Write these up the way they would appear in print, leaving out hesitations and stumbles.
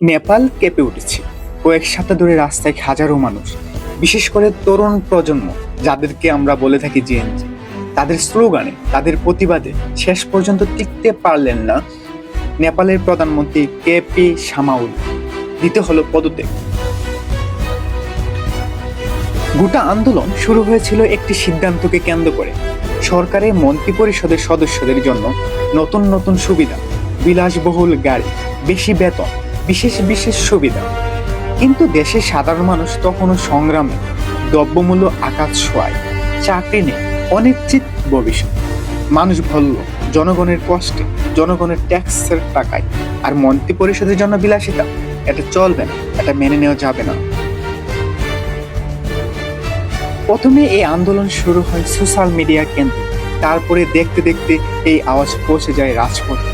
নেপাল কেঁপে উঠেছে। কয়েক সপ্তাহ ধরে রাস্তায় হাজারো মানুষ, বিশেষ করে তরুণ প্রজন্ম, যাদেরকে আমরা বলে থাকি জেএনজি, তাদের স্লোগানে, তাদের প্রতিবাদে শেষ পর্যন্ত টিকতে পারলেন না নেপালের প্রধানমন্ত্রী কেপি সামাউল। দিতে হলো পদত্যাগ। গোটা আন্দোলন শুরু হয়েছিল একটি সিদ্ধান্তকে কেন্দ্র করে, সরকারের মন্ত্রিপরিষদের সদস্যদের জন্য নতুন নতুন সুবিধা, বিলাসবহুল গাড়ি, বেশি বেতন, বিশেষ বিশেষ সুবিধা। কিন্তু দেশের সাধারণ মানুষ তখনও সংগ্রামে, দ্রব্যমূল্য আকাশ ছোঁয়ায়, চাকরি নেই, অনিশ্চিত ভবিষ্যৎ। মানুষ বলল, জনগণের কষ্টে, জনগণের ট্যাক্সের টাকায় আর মন্ত্রী পরিষদের জন্য বিলাসিতা, এটা চলবে না, এটা মেনে নেওয়া যাবে না। প্রথমে এই আন্দোলন শুরু হয় সোশ্যাল মিডিয়া কেন্দ্রে, তারপরে দেখতে দেখতে এই আওয়াজ পৌঁছে যায় রাজপথে।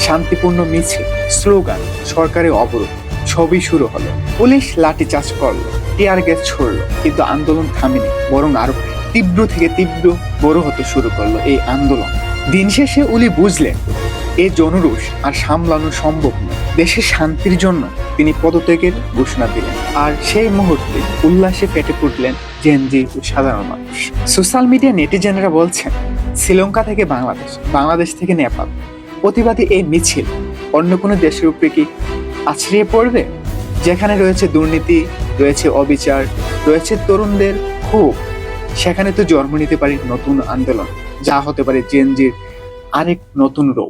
শান্তিপূর্ণ মিছিল, স্লোগান, সরকারের অবরোধ, সবই শুরু হলো। পুলিশ লাঠিচার্জ করলো, টিয়ার গ্যাস ছড়লো, কিন্তু আন্দোলন থামেনি, বরং আরো তীব্র থেকে তীব্র বড় হতে শুরু করলো এই আন্দোলন। দিন শেষে উনি বুঝলেন এই জনরোষ আর সামলানো সম্ভব নয়। দেশের শান্তির জন্য তিনি পদত্যাগের ঘোষণা দিলেন, আর সেই মুহূর্তে উল্লাসে ফেটে পড়লেন জেনজি ও সাধারণ মানুষ। সোশ্যাল মিডিয়া নেটিজেনরা বলছেন, শ্রীলঙ্কা থেকে বাংলাদেশ, বাংলাদেশ থেকে নেপাল, প্রতিবাদী এই মিছিল অন্য কোনো দেশের উপরে কি আছড়িয়ে পড়বে? যেখানে রয়েছে দুর্নীতি, রয়েছে অবিচার, রয়েছে তরুণদের ক্ষোভ, সেখানে তো জন্ম নিতে পারে নতুন আন্দোলন, যা হতে পারে জেনজির আরেক নতুন রূপ।